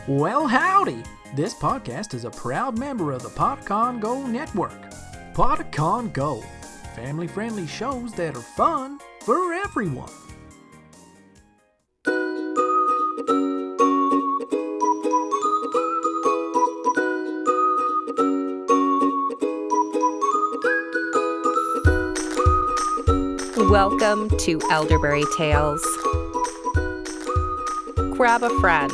Well, howdy! This podcast is a proud member of the Panchatantra Go network. Panchatantra Go, family-friendly shows that are fun for everyone. Welcome to Elderberry Tales. Grab a friend.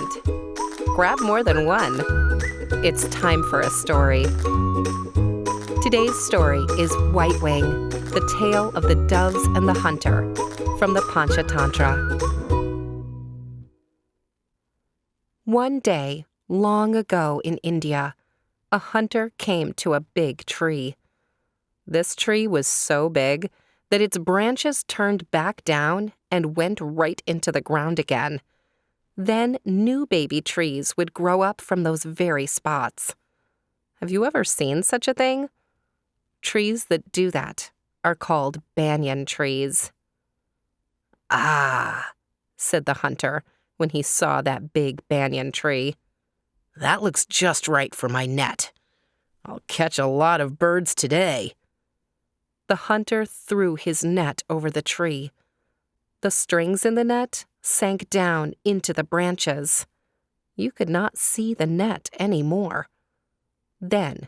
Grab more than one. It's time for a story. Today's story is White Wing, the tale of the doves and the hunter, from the Panchatantra. One day, long ago in India, a hunter came to a big tree. This tree was so big that its branches turned back down and went right into the ground again. Then new baby trees would grow up from those very spots. Have you ever seen such a thing? Trees that do that are called banyan trees. "Ah," said the hunter when he saw that big banyan tree. "That looks just right for my net. I'll catch a lot of birds today." The hunter threw his net over the tree. The strings in the net sank down into the branches. You could not see the net anymore. Then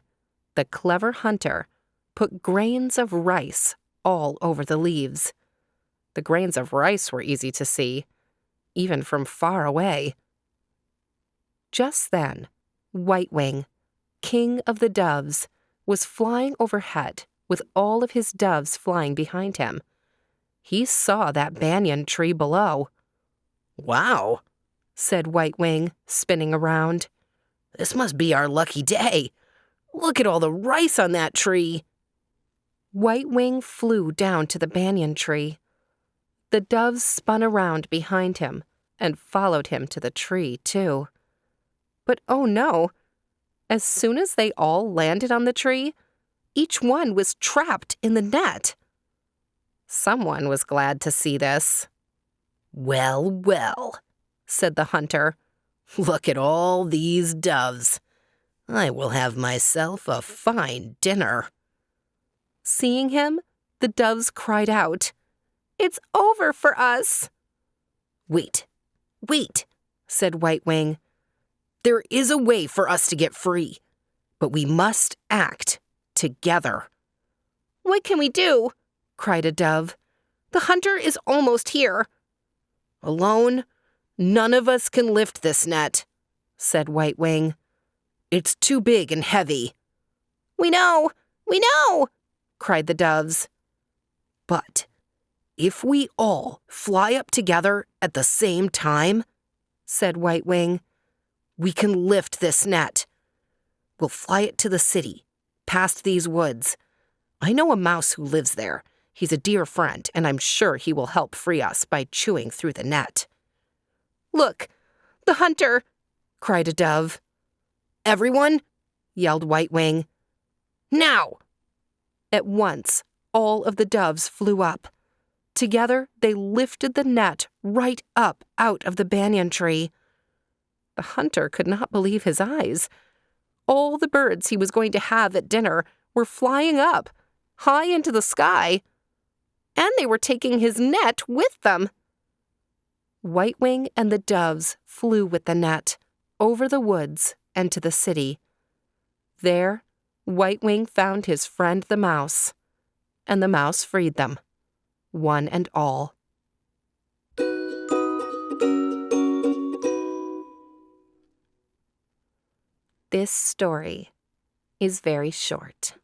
the clever hunter put grains of rice all over the leaves. The grains of rice were easy to see, even from far away. Just then, White Wing, king of the doves, was flying overhead with all of his doves flying behind him. He saw that banyan tree below. "Wow," said White Wing, spinning around. "This must be our lucky day. Look at all the rice on that tree." White Wing flew down to the banyan tree. The doves spun around behind him and followed him to the tree, too. But oh no! As soon as they all landed on the tree, each one was trapped in the net. Someone was glad to see this. "Well, well," said the hunter. "Look at all these doves. I will have myself a fine dinner." Seeing him, the doves cried out, "It's over for us." Wait," said White Wing. "There is a way for us to get free, but we must act together." "What can we do?" cried a dove. "The hunter is almost here." "Alone, none of us can lift this net," said White Wing. "It's too big and heavy." We know, cried the doves. "But if we all fly up together at the same time," said White Wing, "we can lift this net. We'll fly it to the city, past these woods. I know a mouse who lives there. He's a dear friend, and I'm sure he will help free us by chewing through the net." "Look, the hunter!" cried a dove. "Everyone!" yelled White Wing. "Now!" At once, all of the doves flew up. Together, they lifted the net right up out of the banyan tree. The hunter could not believe his eyes. All the birds he was going to have at dinner were flying up, high into the sky, and they were taking his net with them. White Wing and the doves flew with the net over the woods and to the city. There, White Wing found his friend the mouse, and the mouse freed them, one and all. This story is very short,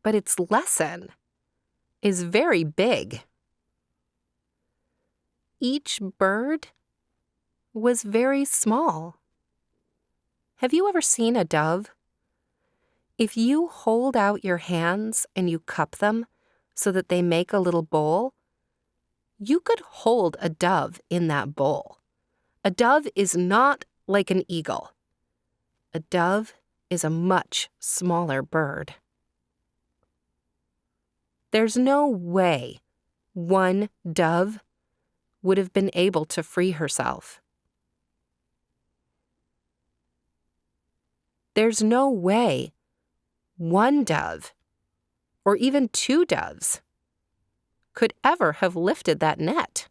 but its lesson is very big. Each bird was very small. Have you ever seen a dove? If you hold out your hands and you cup them so that they make a little bowl, you could hold a dove in that bowl. A dove is not like an eagle. A dove is a much smaller bird. There's no way one dove would have been able to free herself. There's no way one dove, or even two doves, could ever have lifted that net.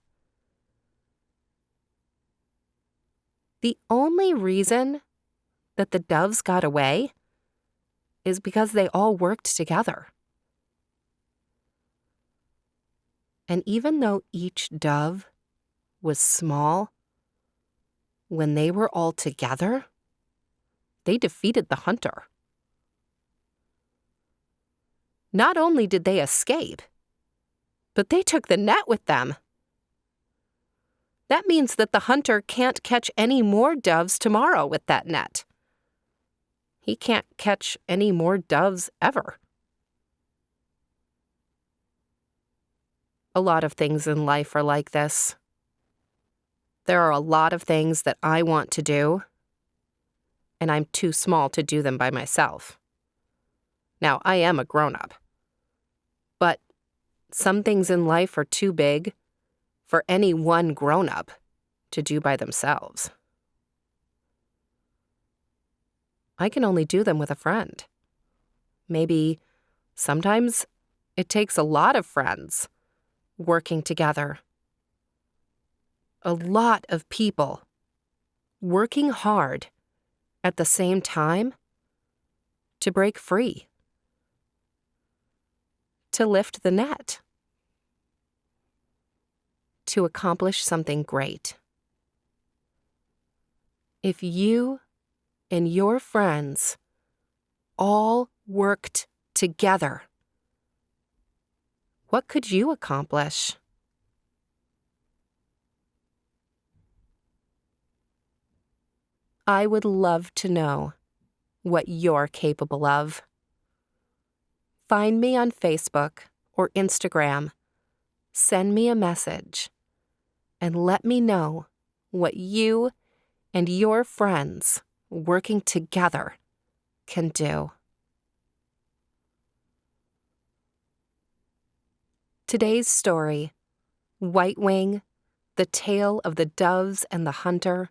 The only reason that the doves got away is because they all worked together. And even though each dove was small, when they were all together, they defeated the hunter. Not only did they escape, but they took the net with them. That means that the hunter can't catch any more doves tomorrow with that net. He can't catch any more doves ever. A lot of things in life are like this. There are a lot of things that I want to do, and I'm too small to do them by myself. Now, I am a grown-up, but some things in life are too big for any one grown-up to do by themselves. I can only do them with a friend. Maybe sometimes it takes a lot of friends working together. A lot of people working hard at the same time to break free, to lift the net, to accomplish something great. If you and your friends all worked together, what could you accomplish? I would love to know what you're capable of. Find me on Facebook or Instagram. Send me a message and let me know what you and your friends working together can do. Today's story, White Wing, The Tale of the Doves and the Hunter,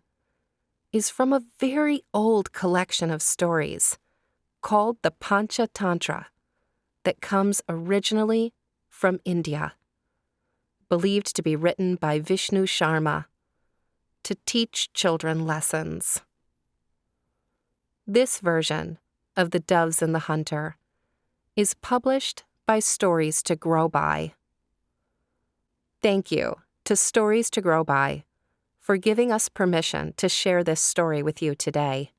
is from a very old collection of stories called the Panchatantra that comes originally from India, believed to be written by Vishnu Sharma to teach children lessons. This version of The Doves and the Hunter is published by Stories to Grow By. Thank you to Stories to Grow By for giving us permission to share this story with you today.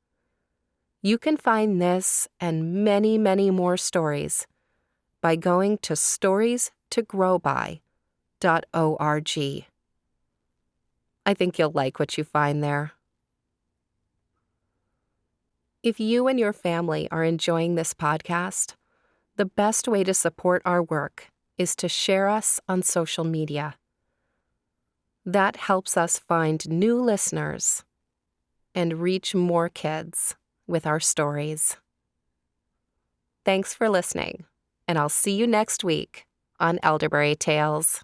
You can find this and many, many more stories by going to storiestogrowby.org. I think you'll like what you find there. If you and your family are enjoying this podcast, the best way to support our work is to share us on social media. That helps us find new listeners and reach more kids with our stories. Thanks for listening, and I'll see you next week on Elderberry Tales.